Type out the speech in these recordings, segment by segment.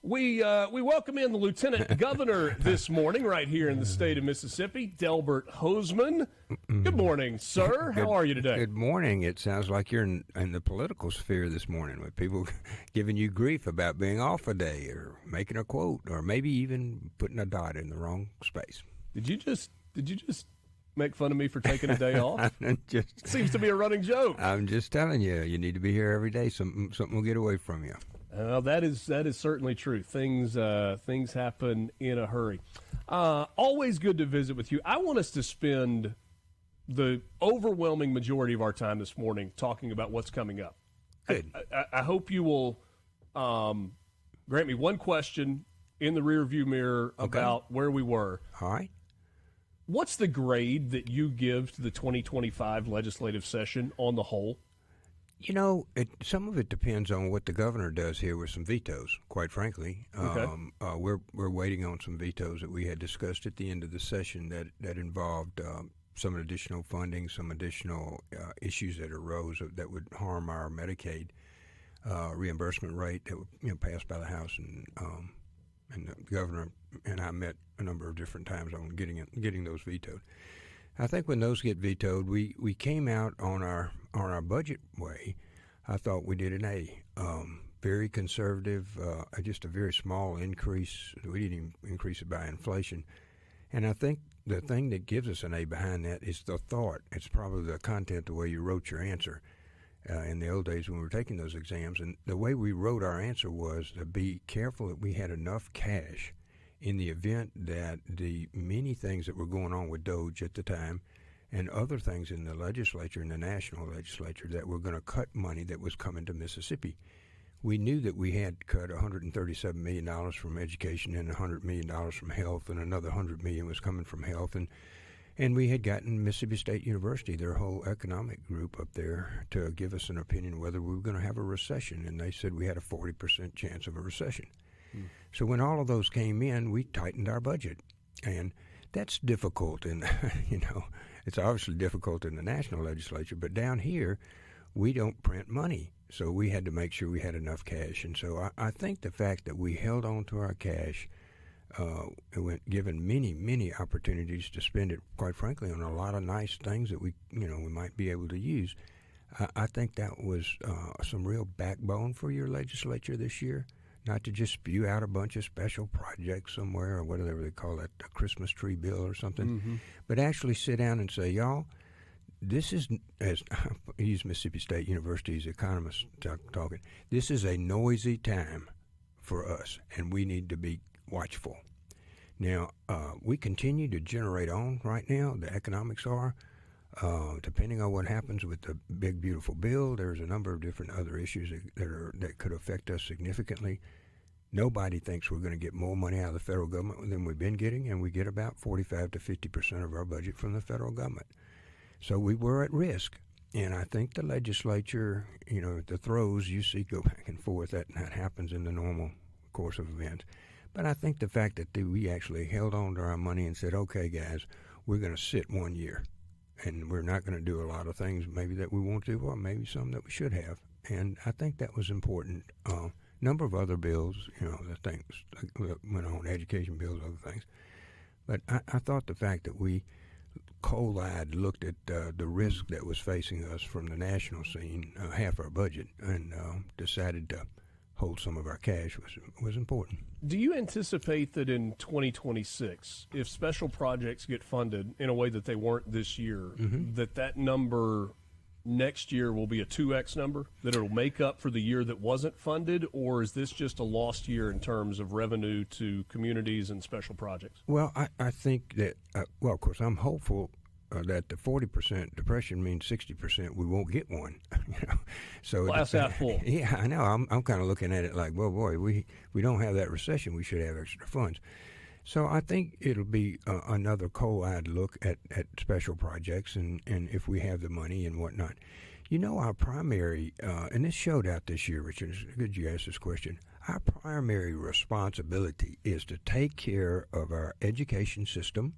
We welcome in the Lieutenant Governor this morning right here in the state of Mississippi, Delbert Hosemann. Good morning, sir. How are you today? Good morning. It sounds like you're in the political sphere this morning with people giving you grief about being off a day or making a quote or maybe even putting a dot in the wrong space. Did you just make fun of me for taking a day off? Seems to be a running joke. I'm just telling you, you need to be here every day. Something will get away from you. That is certainly true. Things happen in a hurry. Always good to visit with you. I want us to spend the overwhelming majority of our time this morning talking about what's coming up. Good. I hope you will grant me one question in the rearview mirror about where we were. All right. What's the grade that you give to the 2025 legislative session on the whole? You know, some of it depends on what the governor does here with some vetoes, quite frankly. Okay. We're waiting on some vetoes that we had discussed at the end of the session that involved some additional funding, some additional issues that arose that would harm our Medicaid reimbursement rate that would pass by the House, and the governor and I met a number of different times on getting those vetoed. I think when those get vetoed, we came out on our budget way. I thought we did an A. Very conservative, just a very small increase. We didn't even increase it by inflation. And I think the thing that gives us an A behind that is the thought. It's probably the content, the way you wrote your answer in the old days when we were taking those exams. And the way we wrote our answer was to be careful that we had enough cash in the event that the many things that were going on with DOGE at the time and other things in the legislature, in the national legislature, that were going to cut money that was coming to Mississippi. We knew that we had cut $137 million from education and $100 million from health, and another $100 million was coming from health. And we had gotten Mississippi State University, their whole economic group up there, to give us an opinion whether we were going to have a recession. And they said we had a 40% chance of a recession. So when all of those came in, we tightened our budget. And that's difficult. And, it's obviously difficult in the national legislature. But down here, we don't print money. So we had to make sure we had enough cash. And so I think the fact that we held on to our cash, given many, many opportunities to spend it, quite frankly, on a lot of nice things that we might be able to use. I think that was some real backbone for your legislature this year. Not to just spew out a bunch of special projects somewhere or whatever they call it, a Christmas tree bill or something, but actually sit down and say, y'all, this is, as I use Mississippi State University's economists talking, this is a noisy time for us, and we need to be watchful. Now, we continue to generate on right now. The economics are. Depending on what happens with the big, beautiful bill, there's a number of different other issues that could affect us significantly. Nobody thinks we're going to get more money out of the federal government than we've been getting, and we get about 45 to 50% of our budget from the federal government. So we were at risk, and I think the legislature, the throws you see go back and forth, that happens in the normal course of events. But I think the fact that we actually held on to our money and said, okay, guys, we're going to sit 1 year. And we're not going to do a lot of things maybe that we want to, or maybe some that we should have. And I think that was important. Number of other bills, the things that went on, education bills, other things. But I thought the fact that we cold-eyed looked at the risk that was facing us from the national scene, half our budget, and decided to hold some of our cash was important. Do you anticipate that in 2026, if special projects get funded in a way that they weren't this year, that number next year will be a 2X number, that it'll make up for the year that wasn't funded, or is this just a lost year in terms of revenue to communities and special projects? Well, I think that, of course, I'm hopeful that the 40% depression means 60% we won't get one. So glass half full. Yeah, I know. I'm kind of looking at it like, well, boy, we don't have that recession. We should have extra funds. So I think it'll be another cold-eyed look at special projects and if we have the money and whatnot. Our primary, and this showed out this year, Richard, it's good you asked this question. Our primary responsibility is to take care of our education system,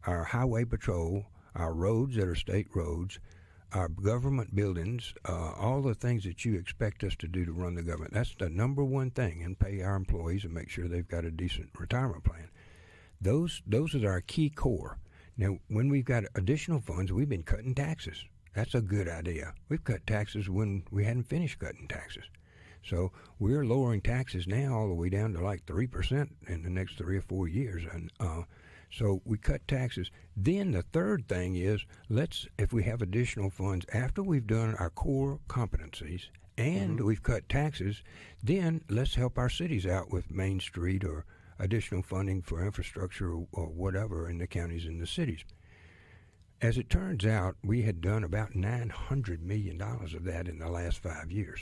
our highway patrol, our roads that are state roads, our government buildings, all the things that you expect us to do to run the government. That's the number one thing, and pay our employees and make sure they've got a decent retirement plan. Those are our key core. Now, when we've got additional funds, we've been cutting taxes. That's a good idea. We've cut taxes when we hadn't finished cutting taxes. So we're lowering taxes now all the way down to like 3% in the next 3 or 4 years. And so we cut taxes. Then the third thing is, if we have additional funds after we've done our core competencies and we've cut taxes, then let's help our cities out with Main Street or additional funding for infrastructure or whatever in the counties and the cities. As it turns out, we had done about $900 million of that in the last 5 years.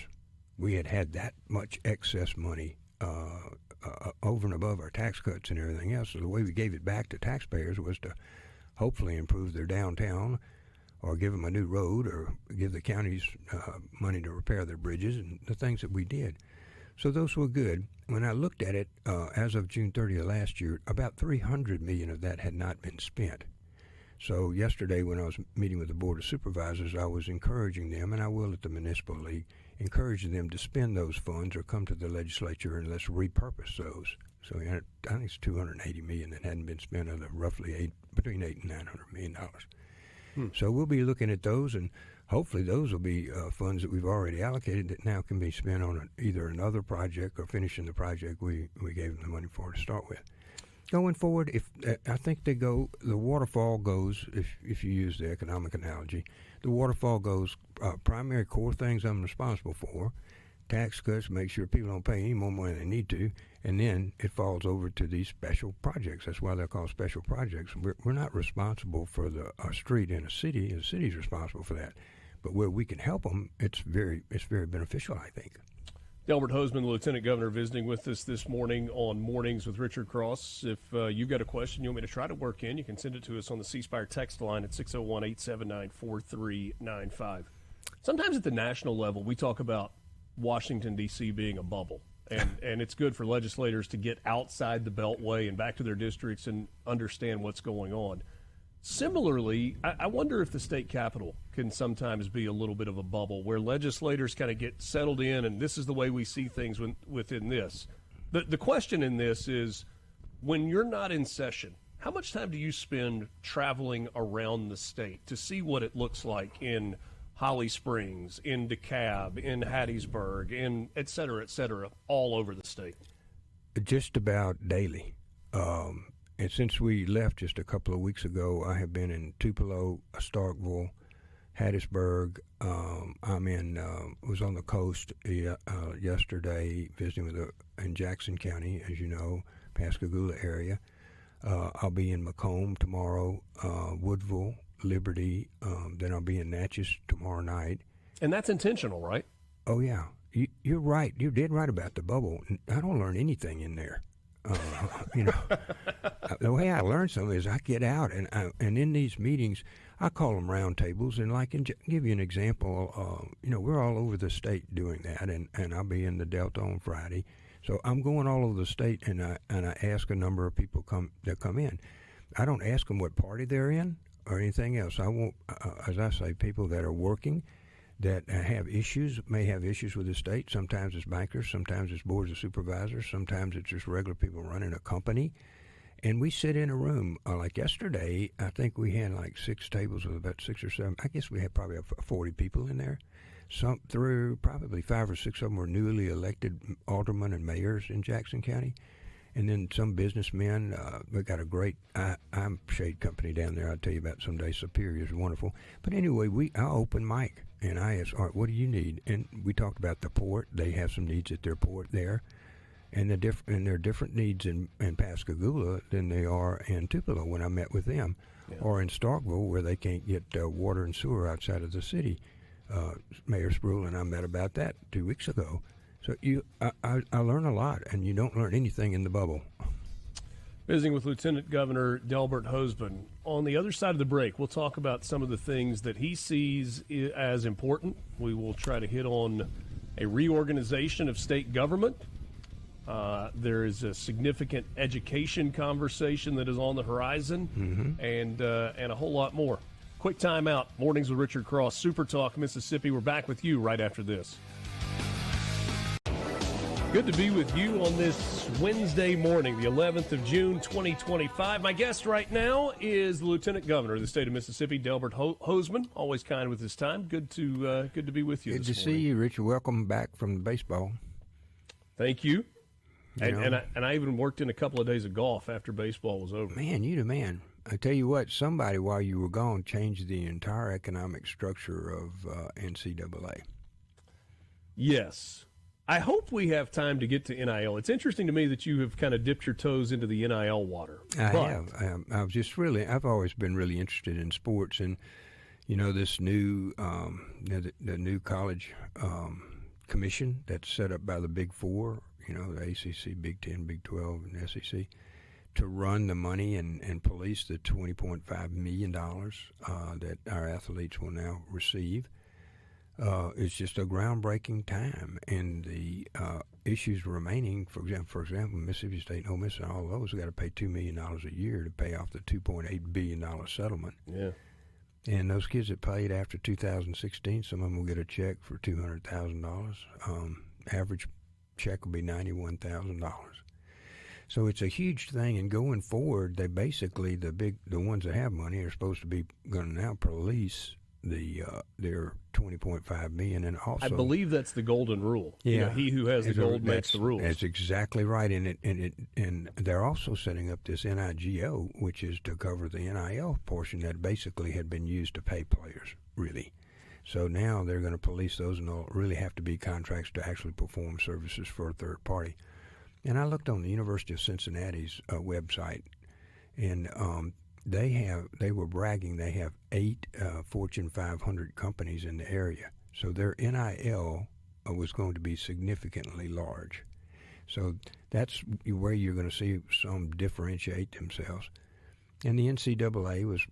We had that much excess money over and above our tax cuts and everything else. So the way we gave it back to taxpayers was to hopefully improve their downtown or give them a new road or give the counties money to repair their bridges and the things that we did. So those were good. When I looked at it, as of June 30th last year, about $300 million of that had not been spent. So yesterday when I was meeting with the Board of Supervisors, I was encouraging them, and I will at the Municipal League, encouraging them to spend those funds or come to the legislature and let's repurpose those. So I think it's $280 million that hadn't been spent of the roughly between $800 and $900 million. So we'll be looking at those, and hopefully those will be funds that we've already allocated that now can be spent on either another project or finishing the project we gave them the money for to start with. Going forward, I think the waterfall goes, if you use the economic analogy, the waterfall goes primary core things I'm responsible for, tax cuts, make sure people don't pay any more money than they need to, and then it falls over to these special projects. That's why they're called special projects. We're not responsible for a street in a city. The city's responsible for that. But where we can help them, it's very beneficial, I think. Delbert Hosemann, the Lieutenant Governor, visiting with us this morning on Mornings with Richard Cross. If you've got a question you want me to try to work in, you can send it to us on the C Spire text line at 601-879-4395. Sometimes at the national level, we talk about Washington, D.C. being a bubble. And it's good for legislators to get outside the Beltway and back to their districts and understand what's going on. Similarly, I wonder if the state capitol can sometimes be a little bit of a bubble where legislators kind of get settled in, and this is the way we see things within this. The question in this is, when you're not in session, how much time do you spend traveling around the state to see what it looks like in Holly Springs, in DeKalb, in Hattiesburg, in et cetera, all over the state? Just about daily. And since we left just a couple of weeks ago, I have been in Tupelo, Starkville, Hattiesburg. Was on the coast yesterday visiting in Jackson County, as you know, Pascagoula area. I'll be in Macomb tomorrow, Woodville, Liberty. Then I'll be in Natchez tomorrow night. And that's intentional, right? Oh, yeah. You're right. You did right about the bubble. I don't learn anything in there. The way I learn something is I get out and in these meetings, I call them round tables. And give you an example, we're all over the state doing that, and I'll be in the Delta on Friday. So I'm going all over the state, and I ask a number of people that come in. I don't ask them what party they're in or anything else. I want, as I say, people that are working, that may have issues with the state. Sometimes it's bankers, sometimes it's boards of supervisors, sometimes it's just regular people running a company. And we sit in a room. Like yesterday, I think we had like 6 tables with about 6 or 7. I guess we had probably 40 people in there. Probably 5 or 6 of them were newly elected aldermen and mayors in Jackson County. And then some businessmen. We got a great shade company down there. I'll tell you about someday. Superior is wonderful. But anyway, I open mic. And I asked, all right, what do you need? And we talked about the port. They have some needs at their port there. And there are different needs in Pascagoula than they are in Tupelo when I met with them. Yeah. Or in Starkville where they can't get water and sewer outside of the city. Mayor Spruill and I met about that 2 weeks ago. So I learn a lot, and you don't learn anything in the bubble. Visiting with Lieutenant Governor Delbert Hosemann. On the other side of the break, we'll talk about some of the things that he sees as important. We will try to hit on a reorganization of state government. There is a significant education conversation that is on the horizon, and a whole lot more. Quick timeout. Mornings with Richard Cross, SuperTalk Mississippi. We're back with you right after this. Good to be with you on this Wednesday morning, the 11th of June, 2025. My guest right now is the Lieutenant Governor of the state of Mississippi, Delbert Hosemann. Always kind with his time. Good to be with you. Good this to morning. see you, Richard. Welcome back from baseball. Thank you. And I even worked in a couple of days of golf after baseball was over. Man, you the man. I tell you what, somebody while you were gone changed the entire economic structure of NCAA. Yes. I hope we have time to get to NIL. It's interesting to me that you have kind of dipped your toes into the NIL water. I have. I've always been really interested in sports, and this new the new college commission that's set up by the Big Four, the ACC, Big 10, Big 12, and SEC, to run the money and police the $20.5 million that our athletes will now receive. It's just a groundbreaking time, and the issues remaining. For example, Mississippi State and Ole Miss and all those got to pay $2 million a year to pay off the $2.8 billion settlement. Yeah. And those kids that played after 2016, some of them will get a check for $200,000. Average check will be $91,000. So it's a huge thing, and going forward, they basically the ones that have money are supposed to be going to now police their $20.5 million, and also I believe that's the golden rule. Yeah, he who has the gold makes the rules. That's exactly right, and they're also setting up this NIGO, which is to cover the NIL portion that basically had been used to pay players, really. So now they're going to police those, and they'll really have to be contracts to actually perform services for a third party. And I looked on the University of Cincinnati's website, and they were bragging they have 8 Fortune 500 companies in the area. So their NIL was going to be significantly large. So that's where you're going to see some differentiate themselves. And the NCAA was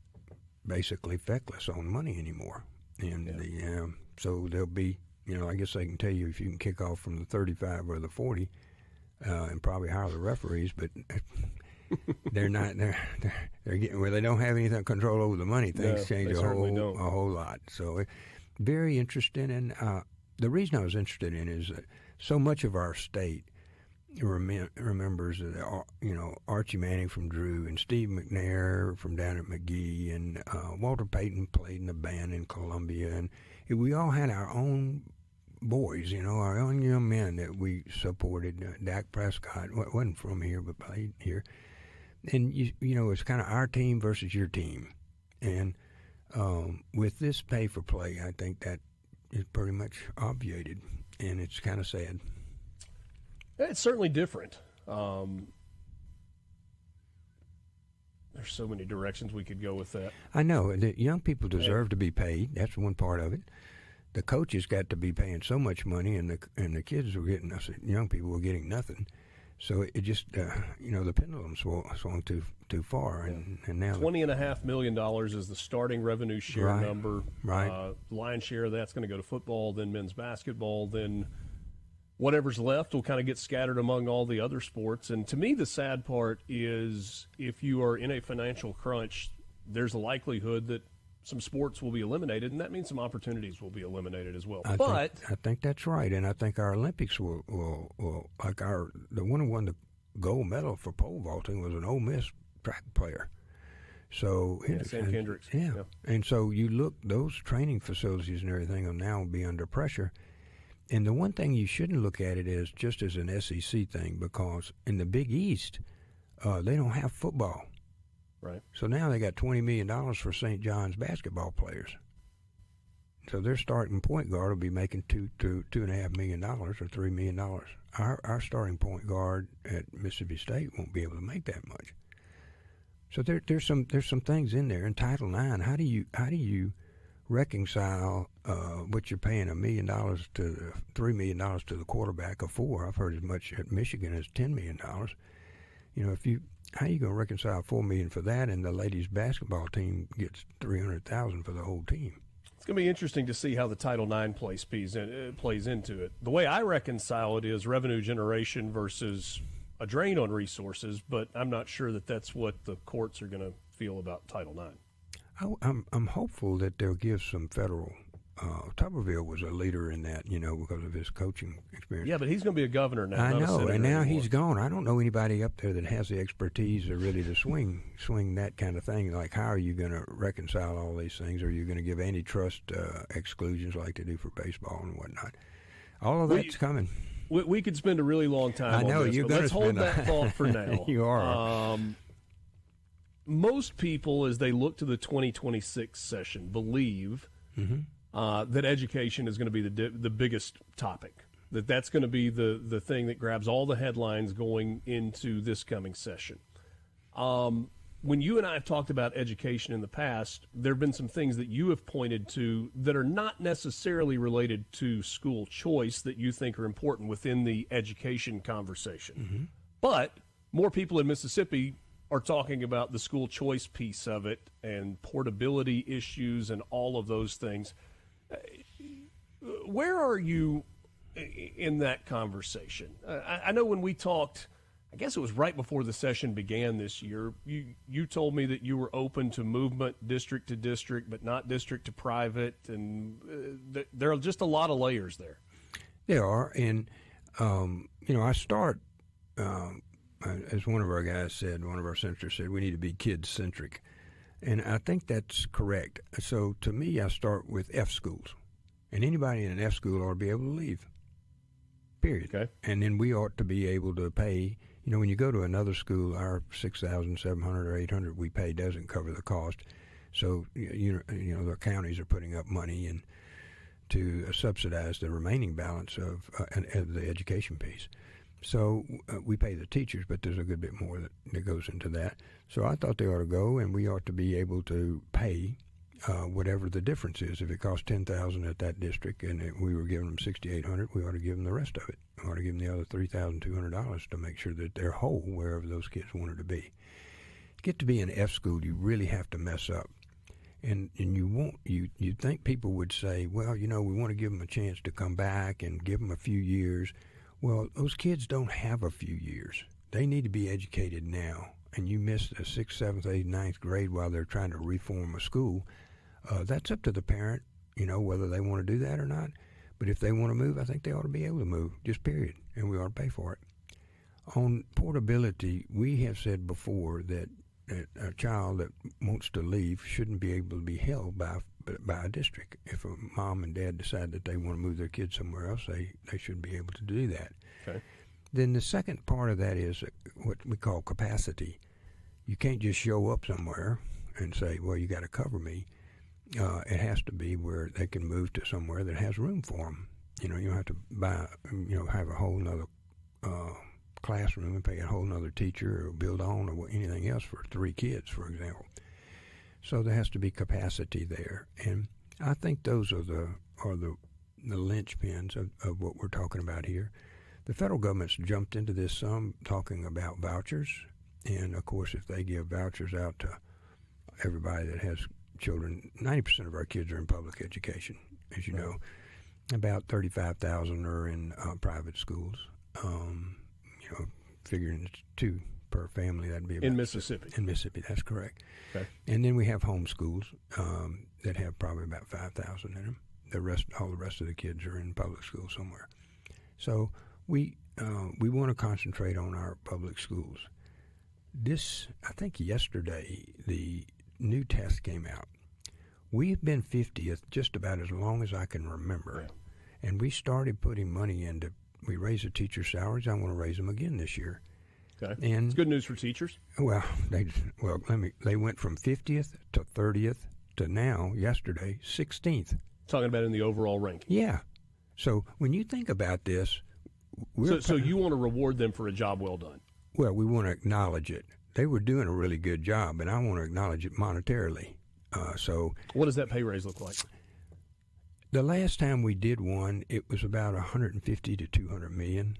basically feckless on money anymore. And so there'll be, I guess they can tell you if you can kick off from the 35 or the 40 and probably hire the referees, but they're not. They're getting where they don't have anything control over the money. Things change a whole lot. So, very interesting. And the reason I was interested in is that so much of our state remembers that Archie Manning from Drew and Steve McNair from down at McGee, and Walter Payton played in the band in Columbia, and we all had our own boys, our own young men that we supported. Dak Prescott wasn't from here but played here. And, it's kind of our team versus your team. And with this pay for play, I think that is pretty much obviated, and it's kind of sad. It's certainly different. There's so many directions we could go with that. I know. The young people deserve to be paid. That's one part of it. The coaches got to be paying so much money, and the kids were getting, young people were getting nothing. So it just, the pendulum swung too far, and now $20.5 million is the starting revenue share number. Right. Lion's share of that's going to go to football, then men's basketball, then whatever's left will kind of get scattered among all the other sports. And to me, the sad part is if you are in a financial crunch, there's a likelihood that some sports will be eliminated, and that means some opportunities will be eliminated as well. I think that's right, and I think our Olympics will like the one who won the gold medal for pole vaulting was an Ole Miss track player. So Sam Kendricks. Yeah, and so you look, those training facilities and everything will now be under pressure. And the one thing you shouldn't look at it as just as an SEC thing, because in the Big East, they don't have football. Right. So now they got $20 million for St. John's basketball players. So their starting point guard will be making $2.5 million or $3 million. Our starting point guard at Mississippi State won't be able to make that much. So there's some things in there in Title IX. How do you reconcile what you're paying $1 million to $3 million to the quarterback of $4? I've heard as much at Michigan as $10 million. How are you going to reconcile $4 million for that, and the ladies' basketball team gets $300,000 for the whole team? It's going to be interesting to see how the Title IX plays into it. The way I reconcile it is revenue generation versus a drain on resources, but I'm not sure that that's what the courts are going to feel about Title IX. I'm hopeful that they'll give some federal. Tuberville was a leader in that, because of his coaching experience. Yeah, but he's going to be a governor now. I not a know, senator and now anymore. he's gone. I don't know anybody up there that has the expertise or really to swing that kind of thing. Like, how are you going to reconcile all these things? Are you going to give antitrust exclusions like they do for baseball and whatnot? All of that's coming. We could spend a really long time I know, on this, you're but let's hold gonna spend that thought for now. You are. Most people, as they look to the 2026 session, believe that education is going to be the biggest topic. That's going to be the thing that grabs all the headlines going into this coming session. When you and I have talked about education in the past, there have been some things that you have pointed to that are not necessarily related to school choice that you think are important within the education conversation. But more people in Mississippi are talking about the school choice piece of it and portability issues and all of those things. Where are you in that conversation? I know when we talked, I guess it was right before the session began this year, you told me that you were open to movement district to district, but not district to private, and there are just a lot of layers there. There are, and I start, as one of our guys said, one of our senators said, we need to be kid-centric, and I think that's correct. So to me, I start with F schools, and anybody in an F school ought to be able to leave, period. Okay. And then we ought to be able to pay. When you go to another school, our $6,700 or $800 we pay doesn't cover the cost. So the counties are putting up money and to subsidize the remaining balance of the education piece. So we pay the teachers, but there's a good bit more that goes into that. So I thought they ought to go, and we ought to be able to pay whatever the difference is. If it costs $10,000 at that district, and we were giving them $6,800, we ought to give them the rest of it. We ought to give them the other $3,200 to make sure that they're whole wherever those kids wanted to be. Get to be an F school, you really have to mess up, and you'd think people would say, well, we want to give them a chance to come back and give them a few years. Well, those kids don't have a few years. They need to be educated now. And you miss the 6th, 7th, 8th, 9th grade while they're trying to reform a school. That's up to the parent, whether they want to do that or not. But if they want to move, I think they ought to be able to move, just period. And we ought to pay for it. On portability, we have said before that a child that wants to leave shouldn't be able to be held by a district. If a mom and dad decide that they want to move their kids somewhere else, they should be able to do that. Okay. Then the second part of that is what we call capacity. You can't just show up somewhere and say, well, you got to cover me. It has to be where they can move to somewhere that has room for them. You don't have to buy, have a whole nother classroom and pay a whole nother teacher or build on or anything else for 3 kids, for example. So there has to be capacity there. And I think those are the linchpins of what we're talking about here. The federal government's jumped into this some, talking about vouchers. And, of course, if they give vouchers out to everybody that has children, 90% of our kids are in public education, as you know. About 35,000 are in private schools. Figuring it's 2 per family, that'd be about in Mississippi. In Mississippi, that's correct. Okay. And then we have home schools that have probably about 5,000 in them. All the rest of the kids are in public school somewhere. So we want to concentrate on our public schools. I think yesterday, the new test came out. We've been 50th just about as long as I can remember. Yeah. And we started putting money into, we raised the teacher salaries. I want to raise them again this year. Okay. And it's good news for teachers. Well, they went from 50th to 30th to now, yesterday, 16th. Talking about in the overall ranking. Yeah. So when you think about this, so you want to reward them for a job well done. Well, we want to acknowledge it. They were doing a really good job, and I want to acknowledge it monetarily. So, what does that pay raise look like? The last time we did one, it was about $150 to $200 million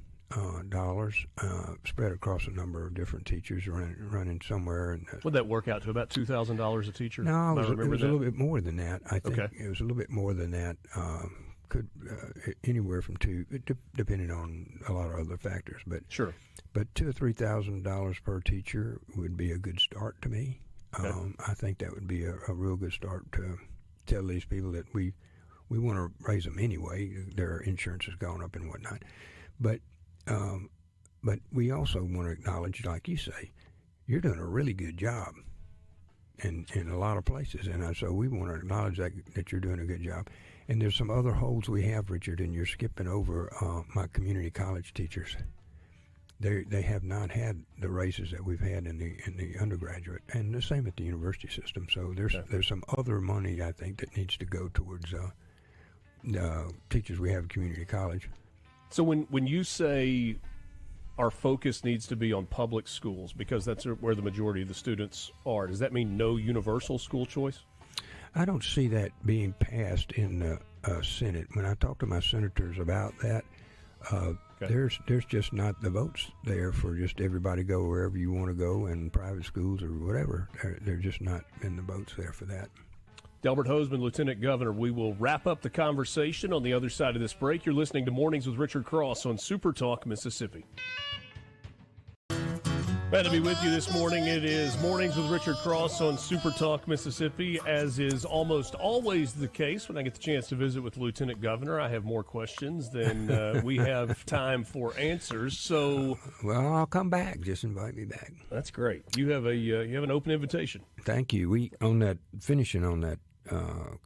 spread across a number of different teachers running somewhere. Would that work out to about $2,000 a teacher? No, it was a little bit more than that. I think okay. It was a little bit more than that. Could anywhere from $2,000, depending on a lot of other factors. But sure. But $2,000 or $3,000 per teacher would be a good start to me. I think that would be a real good start to tell these people that we want to raise them anyway. Their insurance has gone up and whatnot. But we also want to acknowledge, like you say, you're doing a really good job in a lot of places. And so we want to acknowledge that you're doing a good job. And there's some other holes we have, Richard, and you're skipping over my community college teachers. They have not had the raises that we've had in the undergraduate, and the same at the university system. So there's some other money, I think, that needs to go towards teachers we have at community college. So when you say our focus needs to be on public schools because that's where the majority of the students are, does that mean no universal school choice? I don't see that being passed in the Senate. When I talk to my senators about that, there's just not the votes there for just everybody go wherever you want to go, and private schools or whatever. They're just not in the votes there for that. Delbert Hosemann, Lieutenant Governor. We will wrap up the conversation on the other side of this break. You're listening to Mornings with Richard Cross on SuperTalk, Mississippi. Glad to be with you this morning. It is Mornings with Richard Cross on SuperTalk, Mississippi. As is almost always the case when I get the chance to visit with Lieutenant Governor, I have more questions than we have time for answers. So, well, I'll come back. Just invite me back. That's great. You have an open invitation. Thank you. Finishing on that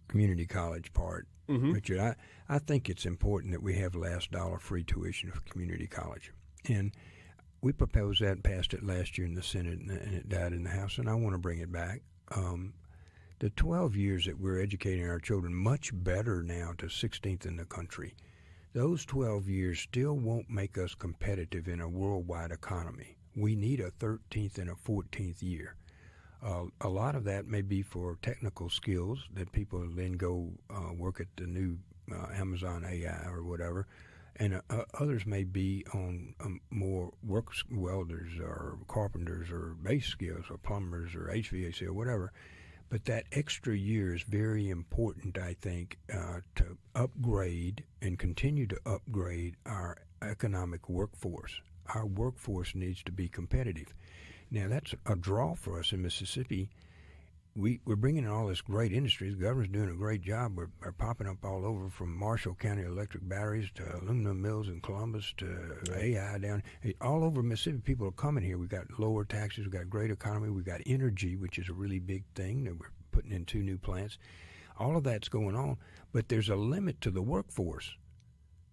community college part, Richard. I think it's important that we have last dollar free tuition for community college, and we proposed that and passed it last year in the Senate, and it died in the House, and I want to bring it back. The 12 years that we're educating our children, much better now to 16th in the country, those 12 years still won't make us competitive in a worldwide economy. We need a 13th and a 14th year. A lot of that may be for technical skills that people then go work at the new Amazon AI or whatever. And others may be on more welders or carpenters or base skills or plumbers or HVAC or whatever. But that extra year is very important, I think, to upgrade and continue to upgrade our economic workforce. Our workforce needs to be competitive. Now, that's a draw for us in Mississippi. We're bringing in all this great industry. The governor's doing a great job. We're popping up all over, from Marshall County electric batteries to aluminum mills in Columbus to AI down. All over Mississippi, people are coming here. We've got lower taxes. We've got a great economy. We've got energy, which is a really big thing that we're putting in 2 new plants. All of that's going on. But there's a limit to the workforce.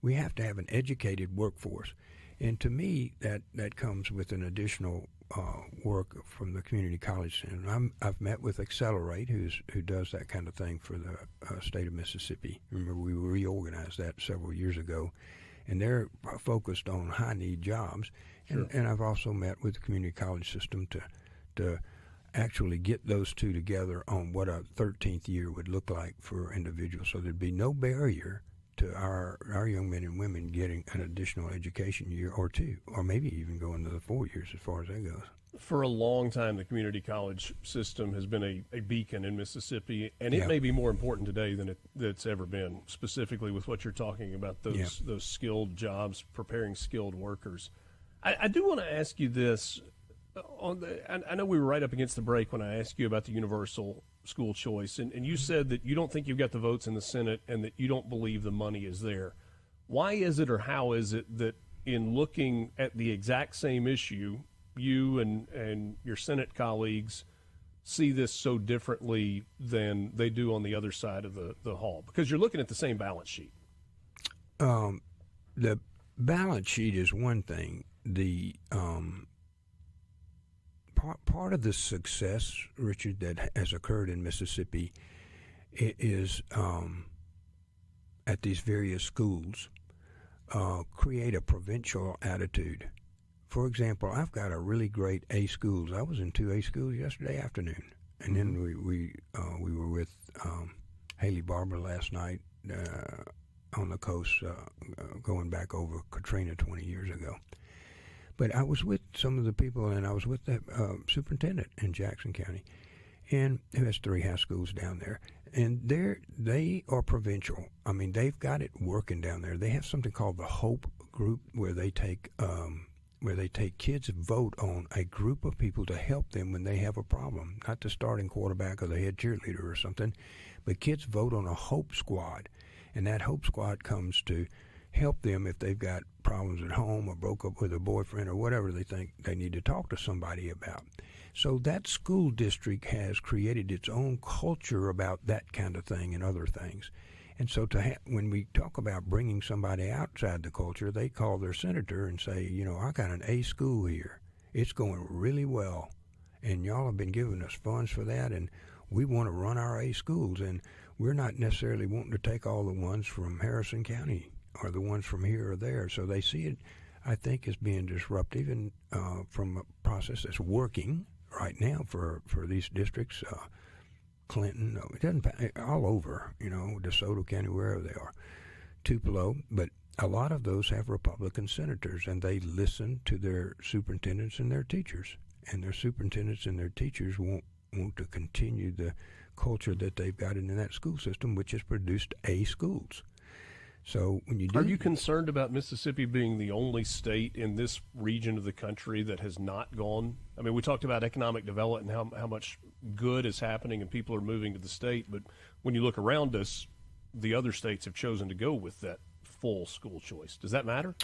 We have to have an educated workforce. And to me, that comes with an additional work from the community college. And I've met with Accelerate, who does that kind of thing for the state of Mississippi. Remember, we reorganized that several years ago, and they're focused on high-need jobs. Sure. And I've also met with the community college system to actually get those two together on what a 13th year would look like for individuals, so there'd be no barrier to our young men and women getting an additional education year or 2, or maybe even going to the 4 years as far as that goes. For a long time, the community college system has been a beacon in Mississippi, and it Yeah. may be more important today than it's ever been, specifically with what you're talking about, those skilled jobs, preparing skilled workers. I do want to ask you this. I know we were right up against the break when I asked you about the universal school choice, and you said that you don't think you've got the votes in the Senate and that you don't believe the money is there. Why is it, or how is it, that in looking at the exact same issue, you and your Senate colleagues see this so differently than they do on the other side of the hall? Because you're looking at the same balance sheet. The balance sheet is one thing. The part of the success, Richard, that has occurred in Mississippi is at these various schools create a provincial attitude. For example, I've got a really great A schools. I was in 2 A schools yesterday afternoon, and then we were with Haley Barber last night on the coast, going back over Katrina 20 years ago. But I was with some of the people, and I was with the superintendent in Jackson County, and who has 3 high schools down there. And they are provincial. I mean, they've got it working down there. They have something called the Hope Group, where they take where they take kids and vote on a group of people to help them when they have a problem, not the starting quarterback or the head cheerleader or something, but kids vote on a hope squad, and that hope squad comes to help them if they've got problems at home or broke up with a boyfriend or whatever they think they need to talk to somebody about. So that school district has created its own culture about that kind of thing and other things. And so when we talk about bringing somebody outside the culture, they call their senator and say, I got an A school here. It's going really well, and y'all have been giving us funds for that, and we want to run our A schools, and we're not necessarily wanting to take all the ones from Harrison County or the ones from here or there. So they see it, I think, as being disruptive and from a process that's working right now for these districts. Clinton, it doesn't, all over, DeSoto County, wherever they are, Tupelo, but a lot of those have Republican senators, and they listen to their superintendents and their teachers, and their superintendents and their teachers want to continue the culture that they've got in that school system, which has produced A schools. So when you do, are you concerned about Mississippi being the only state in this region of the country that has not gone? I mean, we talked about economic development and how much good is happening and people are moving to the state, but when you look around us, the other states have chosen to go with that full school choice. Does that matter?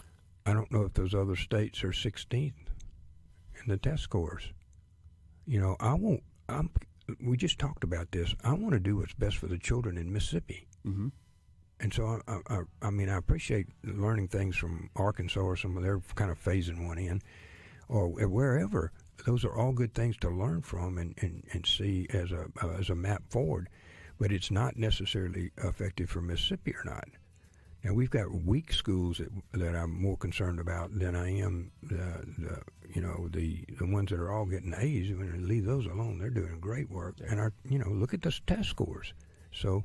I don't know if those other states are 16th in the test scores. We just talked about this. I want to do what's best for the children in Mississippi. Mm-hmm. And so, I appreciate learning things from Arkansas or some of their kind of phasing one in, or wherever. Those are all good things to learn from and see as a map forward. But it's not necessarily effective for Mississippi or not. Now, we've got weak schools that I'm more concerned about than I am the ones that are all getting A's. I mean, leave those alone. They're doing great work. And look at the test scores. So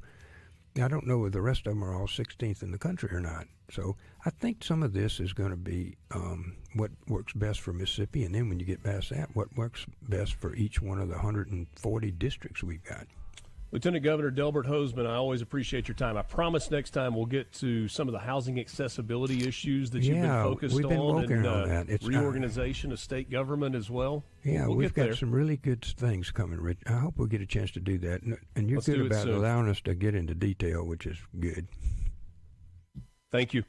I don't know if the rest of them are all 16th in the country or not. So I think some of this is going to be what works best for Mississippi, and then when you get past that, what works best for each one of the 140 districts we've got. Lieutenant Governor Delbert Hosemann, I always appreciate your time. I promise next time we'll get to some of the housing accessibility issues that you've been focused we've been on, working and on that. It's, reorganization of state government as well. Yeah, we'll we've get got there. some really good things coming, Rich. I hope we'll get a chance to do that. And you're good about allowing us to get into detail, which is good. Thank you.